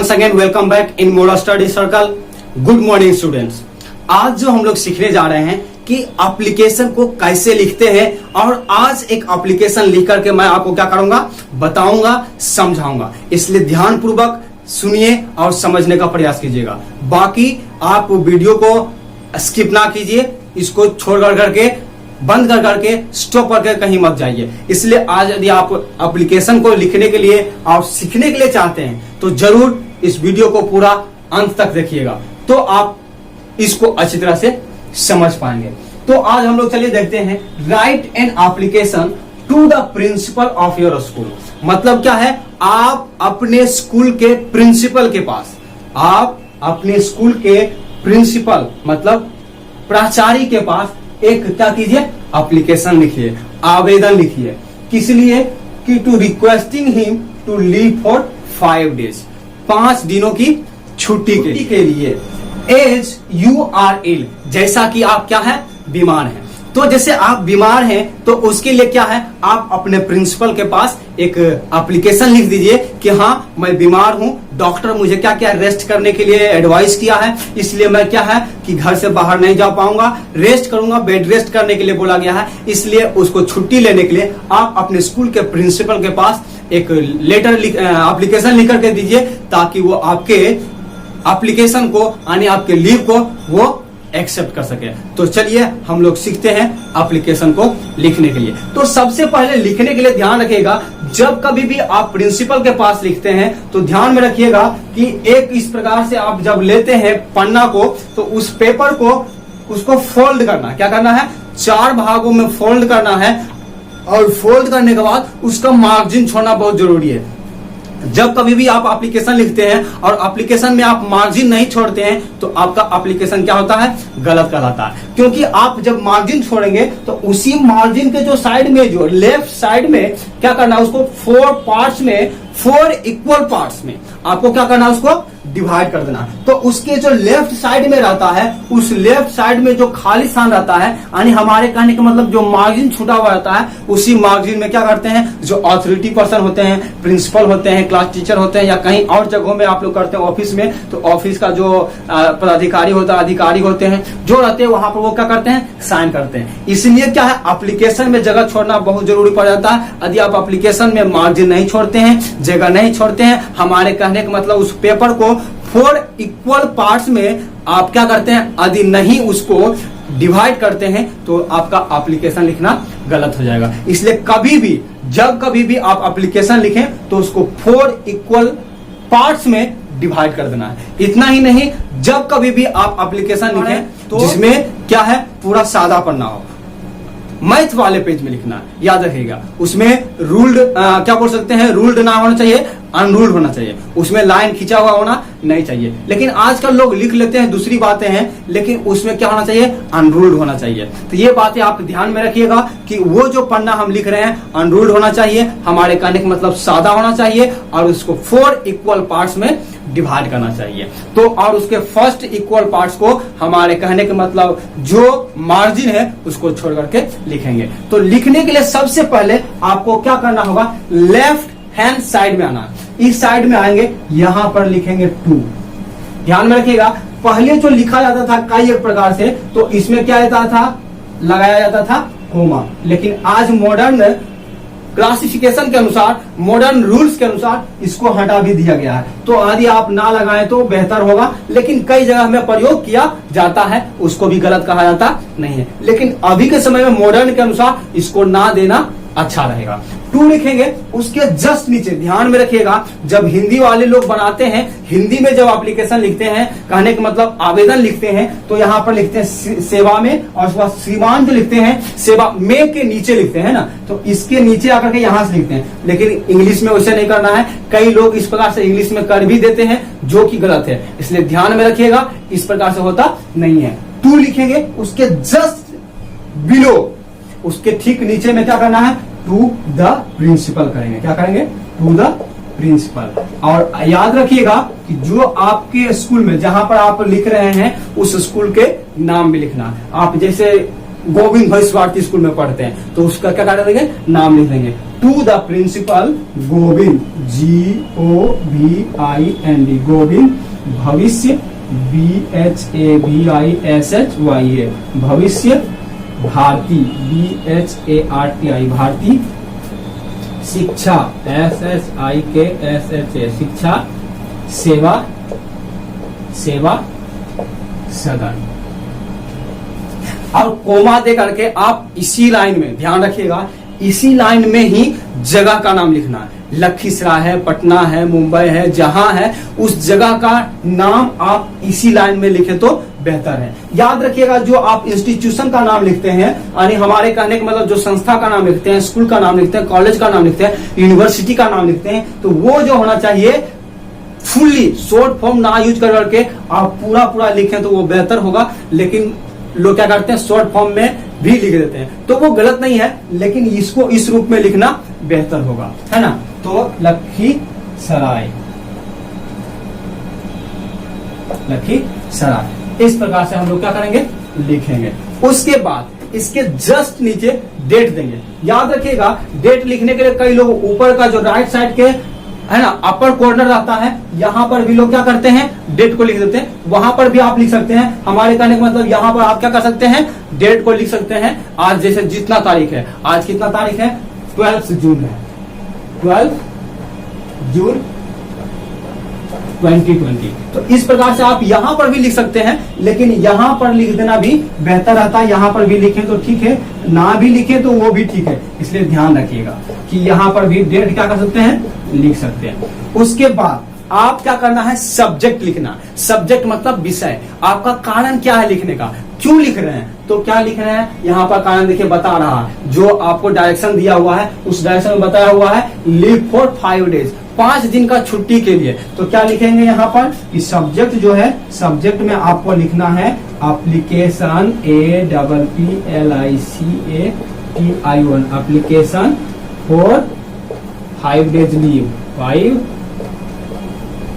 Once again welcome back in Moda study circle. Good morning students. आज जो हम लोग सीखने जा रहे हैं कि एप्लीकेशन को कैसे लिखते हैं, और आज एक एप्लीकेशन लिख करके मैं आपको क्या करूंगा, बताऊंगा, समझाऊंगा। इसलिए ध्यान पूर्वक सुनिए और समझने का प्रयास कीजिएगा। बाकी आप वीडियो को स्किप ना कीजिए, इसको छोड़ करके बंद करके स्टॉप करके कहीं मत जाइए। इसलिए आज यदि आप एप्लीकेशन को लिखने के लिए और सीखने के लिए चाहते हैं तो जरूर इस वीडियो को पूरा अंत तक देखिएगा, तो आप इसको अच्छी तरह से समझ पाएंगे। तो आज हम लोग चलिए देखते हैं, write an application to the principal of your school. मतलब क्या है, आप अपने स्कूल के प्रिंसिपल के पास, आप अपने स्कूल के प्रिंसिपल मतलब प्राचार्य के पास एक क्या कीजिए, एप्लीकेशन लिखिए, आवेदन लिखिए। किस लिए कि to requesting him to leave for 5 days, 5 दिनों की छुट्टी के लिए। एज यू आर इल, जैसा कि आप क्या है, बीमार हैं। तो जैसे आप बीमार हैं तो उसके लिए क्या है, आप अपने प्रिंसिपल के पास एक एप्लीकेशन लिख दीजिए कि हाँ मैं बीमार हूं, डॉक्टर मुझे क्या क्या रेस्ट करने के लिए एडवाइस किया है, इसलिए मैं क्या है कि घर से बाहर नहीं जा पाऊंगा, रेस्ट करूंगा, बेड रेस्ट करने के लिए बोला गया है, इसलिए उसको छुट्टी लेने के लिए आप अपने स्कूल के प्रिंसिपल के पास एक लेटर एप्लीकेशन लिख करके दीजिए, ताकि वो आपके एप्लीकेशन को यानी आपके लीव को वो एक्सेप्ट कर सके। तो चलिए हम लोग सीखते हैं एप्लीकेशन को लिखने के लिए। तो सबसे पहले लिखने के लिए ध्यान रखिएगा, जब कभी भी आप प्रिंसिपल के पास लिखते हैं तो ध्यान में रखिएगा कि एक इस प्रकार से आप जब लेते हैं पन्ना को, तो उस पेपर को उसको फोल्ड करना, क्या करना है, 4 भागों में फोल्ड करना है, और फोल्ड करने के बाद उसका मार्जिन छोड़ना बहुत जरूरी है। जब कभी भी आप एप्लीकेशन लिखते हैं और एप्लीकेशन में आप मार्जिन नहीं छोड़ते हैं तो आपका एप्लीकेशन क्या होता है, गलत कहलाता है। क्योंकि आप जब मार्जिन छोड़ेंगे तो उसी मार्जिन के जो साइड में, जो लेफ्ट साइड में क्या करना है, उसको 4 पार्ट्स में, 4 इक्वल पार्ट्स में आपको क्या करना है, उसको डिवाइड कर देना। तो उसके जो लेफ्ट साइड में रहता है, उस लेफ्ट साइड में जो खाली स्थान रहता है, यानी हमारे कहने का मतलब जो मार्जिन छूटा हुआ रहता है, उसी मार्जिन में क्या करते हैं, जो अथॉरिटी पर्सन होते हैं, प्रिंसिपल होते हैं, क्लास टीचर होते हैं, या कहीं और जगहों में आप लोग करते हैं ऑफिस में, तो ऑफिस का जो पदाधिकारी होता है, अधिकारी होते हैं, जो रहते हैं वहां पर, वो क्या करते हैं, साइन करते हैं। इसलिए क्या है, एप्लीकेशन में जगह छोड़ना बहुत जरूरी पड़ जाता है। यदि आप एप्लीकेशन में मार्जिन नहीं छोड़ते हैं, जगह नहीं छोड़ते हैं, हमारे कहने का मतलब उस पेपर को 4 इक्वल पार्ट्स में आप क्या करते हैं, यदि नहीं उसको डिवाइड करते हैं तो आपका एप्लीकेशन लिखना गलत हो जाएगा। इसलिए कभी भी, जब कभी भी आप एप्लीकेशन लिखें तो उसको 4 इक्वल पार्ट्स में डिवाइड कर देना है। इतना ही नहीं, जब कभी भी आप एप्लीकेशन लिखें तो जिसमें क्या है, पूरा सादा पन्ना हो, मैथ वाले पेज में लिखना है, याद रखिएगा। उसमें रूल्ड क्या बोल सकते हैं, रूल्ड ना होना चाहिए, अनरूल्ड होना चाहिए। उसमें लाइन खींचा हुआ होना नहीं चाहिए। लेकिन आजकल लोग लिख लेते हैं, दूसरी बातें हैं, लेकिन उसमें क्या होना चाहिए, अनरूल्ड होना चाहिए। तो ये बातें आप ध्यान में रखिएगा कि वो जो पन्ना हम लिख रहे हैं अनरूल्ड होना चाहिए, हमारे कहने का मतलब सादा होना चाहिए, और उसको 4 इक्वल पार्ट्स में डिवाइड करना चाहिए। तो और उसके फर्स्ट इक्वल पार्ट्स को हमारे कहने का मतलब जो मार्जिन है उसको छोड़ करके लिखेंगे। तो लिखने के लिए सबसे पहले आपको क्या करना होगा, लेफ्ट हैंड साइड में आना। इस साइड में आएंगे, यहां पर लिखेंगे 2। ध्यान में रखिएगा, पहले जो लिखा जाता था कई एक प्रकार से, तो इसमें क्या रहता था, लगाया जाता था कोमा। लेकिन आज मॉडर्न क्लासिफिकेशन के अनुसार, मॉडर्न रूल्स के अनुसार इसको हटा भी दिया गया है। तो यदि आप ना लगाएं तो बेहतर होगा, लेकिन कई जगह में प्रयोग किया जाता है, उसको भी गलत कहा जाता नहीं है। लेकिन अभी के समय में मॉडर्न के अनुसार इसको ना देना अच्छा रहेगा। 2 लिखेंगे, उसके जस्ट नीचे ध्यान में रखिएगा, जब हिंदी वाले लोग बनाते हैं, हिंदी में जब एप्लीकेशन लिखते हैं, कहने का मतलब आवेदन लिखते हैं, तो यहाँ पर लिखते हैं सेवा में, और उसके बाद श्रीमान जो लिखते हैं सेवा में के नीचे लिखते हैं ना, तो इसके नीचे आकर के यहाँ से लिखते हैं। लेकिन इंग्लिश में वैसे नहीं करना है, कई लोग इस प्रकार से इंग्लिश में कर भी देते हैं, जो कि गलत है। इसलिए ध्यान में रखिएगा, इस प्रकार से होता नहीं है। 2 लिखेंगे, उसके जस्ट बिलो, उसके ठीक नीचे में क्या करना है, टू द प्रिंसिपल करेंगे। क्या करेंगे, टू द प्रिंसिपल। और याद रखिएगा कि जो आपके स्कूल में जहां पर आप लिख रहे हैं उस स्कूल के नाम भी लिखना। आप जैसे गोविंद भाई स्वार्थी स्कूल में पढ़ते हैं, तो उसका क्या कर देंगे, नाम लिख देंगे। To the principal Govind, GOVIND, Govind, Bhavishya BHAVISHYA, भविष्य, भारती BHARTI, भारती, शिक्षा SSIKSHA, शिक्षा, सेवा, सेवा सदन। और कोमा दे करके आप इसी लाइन में ध्यान रखिएगा, इसी लाइन में ही जगह का नाम लिखना है। लखीसराय है, पटना है, मुंबई है, जहां है उस जगह का नाम आप इसी लाइन में लिखे तो बेहतर है। याद रखिएगा, जो आप इंस्टीट्यूशन का नाम लिखते हैं, यानी हमारे कहने का मतलब जो संस्था का नाम लिखते हैं, स्कूल का नाम लिखते हैं, कॉलेज का नाम लिखते हैं, यूनिवर्सिटी का नाम लिखते हैं, तो वो जो होना चाहिए फुल्ली शॉर्ट फॉर्म ना यूज करके आप पूरा पूरा लिखें तो वो बेहतर होगा। लेकिन लोग क्या करते हैं, शॉर्ट फॉर्म में भी लिख देते हैं, तो वो गलत नहीं है, लेकिन इसको इस रूप में लिखना बेहतर होगा, है ना। तो लखीसराय, लखीसराय, इस प्रकार से हम लोग क्या करेंगे, लिखेंगे। उसके बाद इसके जस्ट नीचे डेट देंगे। याद रखिएगा, डेट लिखने के लिए कई लोग ऊपर का जो राइट साइड के है ना अपर कॉर्नर आता है, यहाँ पर भी लोग क्या करते हैं, डेट को लिख देते हैं। वहां पर भी आप लिख सकते हैं। हमारे कहने का मतलब यहाँ पर आप क्या कर सकते हैं, डेट को लिख सकते हैं। आज जैसे जितना तारीख है, आज कितना तारीख है, 12 जून है, 12 जून 2020। तो इस प्रकार से आप यहां पर भी लिख सकते हैं, लेकिन यहां पर लिख देना भी बेहतर रहता है। यहां पर भी लिखें तो ठीक है, ना भी लिखें तो वो भी ठीक है। इसलिए ध्यान रखिएगा कि यहां पर भी डेट क्या कर सकते हैं, लिख सकते हैं। उसके बाद आप क्या करना है, सब्जेक्ट लिखना। सब्जेक्ट मतलब विषय। आपका कारण क्या है लिखने का, क्यों लिख रहे हैं, तो क्या लिख रहे हैं, यहाँ पर कारण देखिए बता रहा है। जो आपको डायरेक्शन दिया हुआ है उस डायरेक्शन में बताया हुआ है लीव फॉर 5 डेज, 5 दिन का छुट्टी के लिए। तो क्या लिखेंगे यहाँ पर कि सब्जेक्ट जो है, सब्जेक्ट में आपको लिखना है application, APPLICATION, application for 5 days leave, 5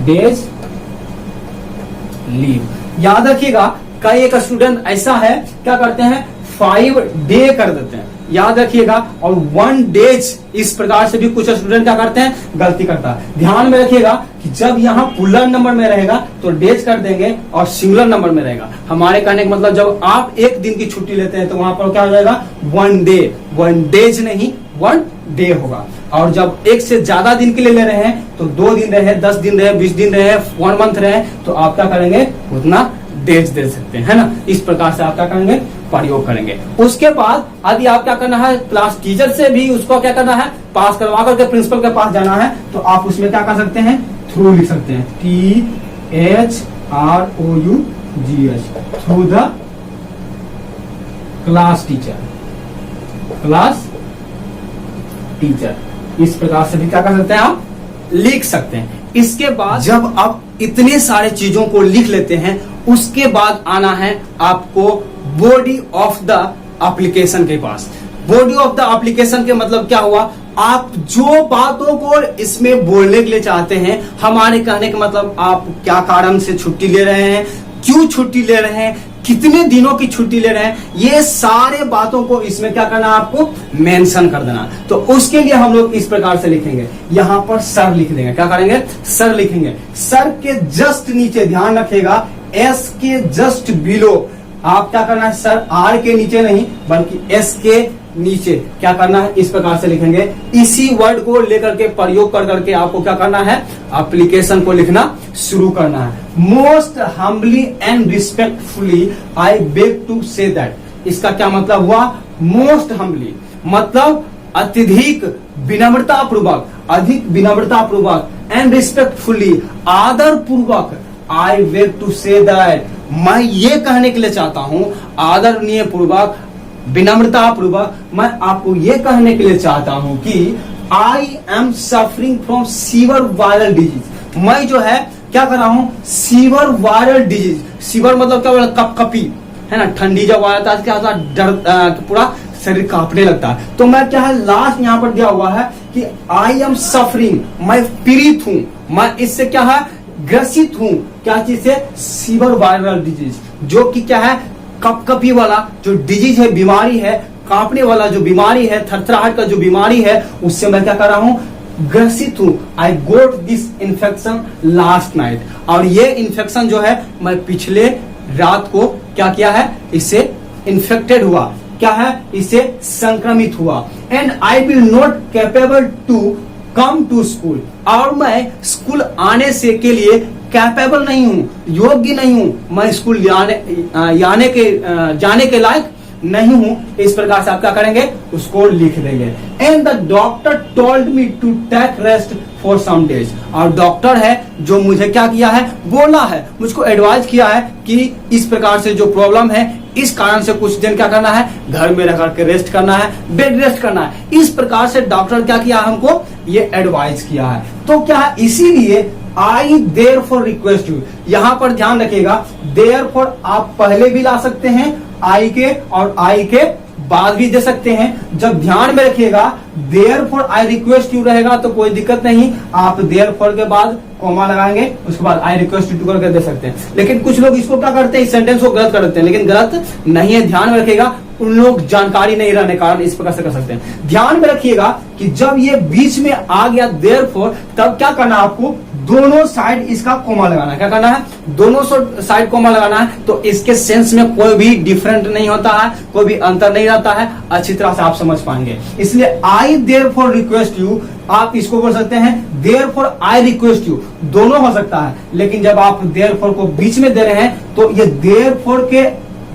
days leave. याद रखिएगा, कई एक स्टूडेंट ऐसा है क्या करते हैं, 5 डे कर देते हैं। याद रखिएगा, और 1 डेज, इस प्रकार से भी कुछ स्टूडेंट क्या करते हैं, गलती करता है। ध्यान में रखिएगा कि जब यहाँ प्लूरल नंबर में रहेगा तो डेज कर देंगे, और सिंगुलर नंबर में रहेगा। हमारे कहने का मतलब जब आप 1 दिन की छुट्टी लेते हैं तो वहां पर क्या हो जाएगा, 1 डे, 1 डेज नहीं 1 डे होगा। और जब 1 से ज्यादा दिन के लिए ले रहे हैं तो 2 दिन रहे, 10 दिन रहे, 20 दिन रहे, 1 मंथ रहे, तो आप क्या करेंगे, उतना डेज दे सकते हैं, है ना। इस प्रकार से आप क्या करेंगे, प्रयोग करेंगे। उसके बाद यदि आप क्या करना है, क्लास टीचर से भी उसको क्या करना है, पास करवा करके प्रिंसिपल के पास जाना है, तो आप उसमें क्या कर सकते हैं, थ्रू लिख सकते हैं, THROUGH, through the class teacher, class teacher. इस प्रकार से भी क्या कर सकते हैं, आप लिख सकते हैं। इसके बाद जब आप इतने सारे चीजों को लिख लेते हैं, उसके बाद आना है आपको बॉडी ऑफ द एप्लीकेशन के पास। बॉडी ऑफ द एप्लीकेशन के मतलब क्या हुआ, आप जो बातों को इसमें बोलने के लिए चाहते हैं, हमारे कहने का मतलब आप क्या कारण से छुट्टी ले रहे हैं, क्यों छुट्टी ले रहे हैं, कितने दिनों की छुट्टी ले रहे हैं, ये सारे बातों को इसमें क्या करना है, आपको मेंशन कर देना। तो उसके लिए हम लोग इस प्रकार से लिखेंगे, यहां पर सर लिख देंगे। क्या करेंगे, सर लिखेंगे। सर के जस्ट नीचे ध्यान रखिएगा, एस के जस्ट बिलो आप क्या करना है, सर आर के नीचे नहीं बल्कि एस के नीचे क्या करना है, इस प्रकार से लिखेंगे। इसी वर्ड को लेकर के प्रयोग कर करके आपको क्या करना है, एप्लीकेशन को लिखना शुरू करना है। Most humbly and respectfully I beg to say that. इसका क्या मतलब हुआ, मोस्ट हम्बली मतलब अत्यधिक विनम्रता पूर्वक, अधिक विनम्रता पूर्वक, एंड रिस्पेक्टफुली आदर पूर्वक, I beg to say that मैं ये कहने के लिए चाहता हूं, आदरणीय पूर्वक, विनम्रता पूर्वक मैं आपको ये कहने के लिए चाहता हूं कि I am suffering from sewer viral disease. मैं जो है क्या कर रहा हूं, सीवर वायरल डिजीज। सीवर मतलब क्या, कपकपी है ना, ठंडी जब आ जाता है क्या होता है, डर पूरा शरीर कांपने लगता है। तो मैं क्या है, लास्ट यहाँ पर दिया हुआ है कि आई एम सफरिंग, मैं पीड़ित हूं, मैं इससे क्या है, ग्रसित हूं, क्या चीज से, सीवर वायरल डिजीज, जो कि क्या है, कपकपी वाला जो डिजीज है, बीमारी है, कांपने वाला जो बीमारी है, थरथराहट का जो बीमारी है, उससे मैं क्या कर रहा हूं, ग्रसित हूं। I got this infection last night, और ये इन्फेक्शन जो है मैं पिछले रात को क्या किया है, इससे इन्फेक्टेड हुआ, क्या है, इससे संक्रमित हुआ। And I will not capable to come to school, और मैं स्कूल आने से के लिए कैपेबल नहीं हूं, योग्य नहीं हूं, मैं स्कूल जाने के लायक नहीं हूं। इस प्रकार से आप क्या करेंगे, उसको लिख देंगे। And the doctor told me to take rest for some days, और डॉक्टर है जो मुझे क्या किया है, बोला है, मुझको एडवाइज किया है कि इस प्रकार से जो प्रॉब्लम है, इस कारण से कुछ दिन क्या करना है, घर में रह करके रेस्ट करना है, बेड रेस्ट करना है। इस प्रकार से डॉक्टर क्या किया, हमको ये एडवाइज किया है। तो क्या है, इसीलिए आई देयरफॉर रिक्वेस्ट यू, यहां पर ध्यान रखिएगा, देयरफॉर आप पहले भी ला सकते हैं आई के, और आई के बाद भी दे सकते हैं। जब ध्यान में रखिएगा देयरफॉर आई रिक्वेस्ट यू रहेगा तो कोई दिक्कत नहीं, आप देयरफॉर के बाद कॉमा लगाएंगे, उसके बाद आई रिक्वेस्ट यू करके दे सकते हैं। लेकिन कुछ लोग इसको क्या करते हैं, इस सेंटेंस को गलत कर देते हैं, लेकिन गलत नहीं है, ध्यान में रखिएगा। उन लोग जानकारी नहीं रहने कारण इस प्रकार से कर सकते हैं। ध्यान में रखिएगा कि जब ये बीच में आ गया देयरफॉर, तब क्या करना है, आपको दोनों साइड इसका कोमा लगाना है। क्या करना है, दोनों साइड कोमा लगाना है। तो इसके सेंस में कोई भी डिफरेंट नहीं होता है, कोई भी अंतर नहीं रहता है, अच्छी तरह से आप समझ पाएंगे। इसलिए आई देयरफॉर रिक्वेस्ट यू, आप इसको बोल सकते हैं देयरफॉर आई रिक्वेस्ट यू, दोनों हो सकता है। लेकिन जब आप देयरफॉर को बीच में दे रहे हैं तो ये देयरफॉर के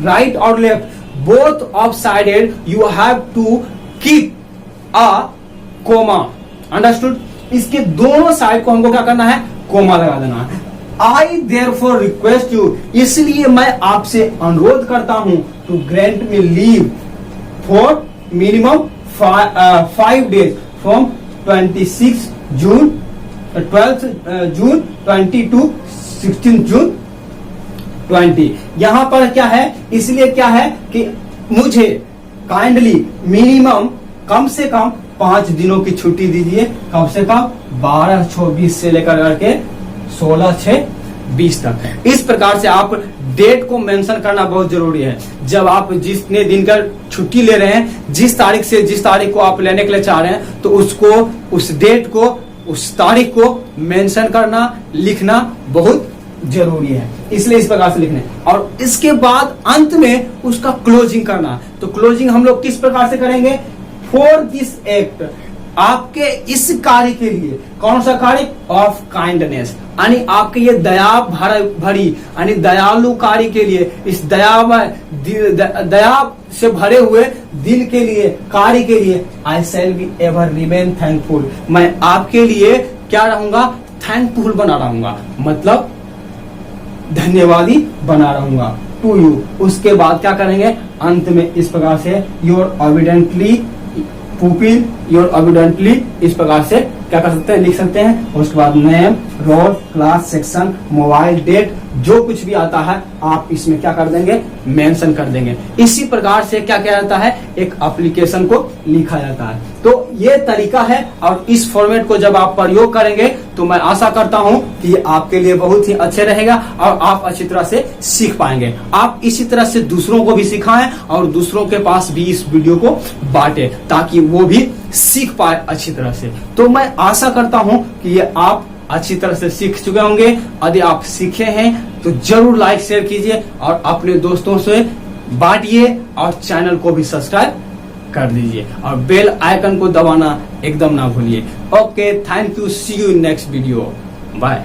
राइट और left both of sided you have to keep a comma, understood. इसके दोनों साइड को हमको क्या करना है, कोमा लगा देना है। आई देयरफॉर रिक्वेस्ट यू, इसलिए मैं आपसे अनुरोध करता हूं to grant me leave for minimum 5 days from 26 June 12 June 20 to 16 June 20। यहां पर क्या है, इसलिए क्या है कि मुझे काइंडली मिनिमम कम से कम 5 दिनों की छुट्टी दीजिए, कम से कम 12/6/20 से लेकर करके 16/6/20 तक। इस प्रकार से आप डेट को मेंशन करना बहुत जरूरी है। जब आप जितने दिन का छुट्टी ले रहे हैं, जिस तारीख से जिस तारीख को आप लेने के लिए चाह रहे हैं, तो उसको, उस डेट को, उस तारीख को मेंशन करना, लिखना बहुत जरूरी है। इसलिए इस प्रकार से लिखने, और इसके बाद अंत में उसका क्लोजिंग करना। तो क्लोजिंग हम लोग किस प्रकार से करेंगे, फॉर दिस एक्ट, आपके इस कार्य के लिए, कौन सा कार्य, ऑफ काइंडनेस, यानी आपके ये दया भरी यानी दयालु कार्य के लिए, इस दया से भरे हुए दिल के लिए, कार्य के लिए, I shall be ever remain thankful, मैं आपके लिए क्या रहूंगा, थैंकफुल बना रहूंगा, मतलब धन्यवादी बना रहूंगा टू यू। उसके बाद क्या करेंगे, अंत में इस प्रकार से योर ऑबिडेंटली पुपिल, योर ऑबिडेंटली, इस प्रकार से क्या कर सकते हैं, लिख सकते हैं। उसके बाद name, roll, class, section, mobile, date, जो कुछ भी आता है आप इसमें क्या कर देंगे, मेंशन कर देंगे। इसी प्रकार से क्या किया जाता है, एक एप्लीकेशन को लिखा जाता है। तो ये तरीका है, और इस फॉर्मेट को जब आप प्रयोग करेंगे तो मैं आशा करता हूं कि ये आपके लिए बहुत ही अच्छे रहेगा और आप अच्छी तरह से सीख पाएंगे। आप इसी तरह से दूसरों को भी सिखाएं और दूसरों के पास भी इस वीडियो को बांटे, ताकि वो भी सीख पाए अच्छी तरह से। तो मैं आशा करता हूं कि ये आप अच्छी तरह से सीख चुके होंगे। यदि आप सीखे हैं तो जरूर लाइक शेयर कीजिए और अपने दोस्तों से बांटिए, और चैनल को भी सब्सक्राइब कर दीजिए, और बेल आइकन को दबाना एकदम ना भूलिए। Okay, thank you, see you in next video, bye.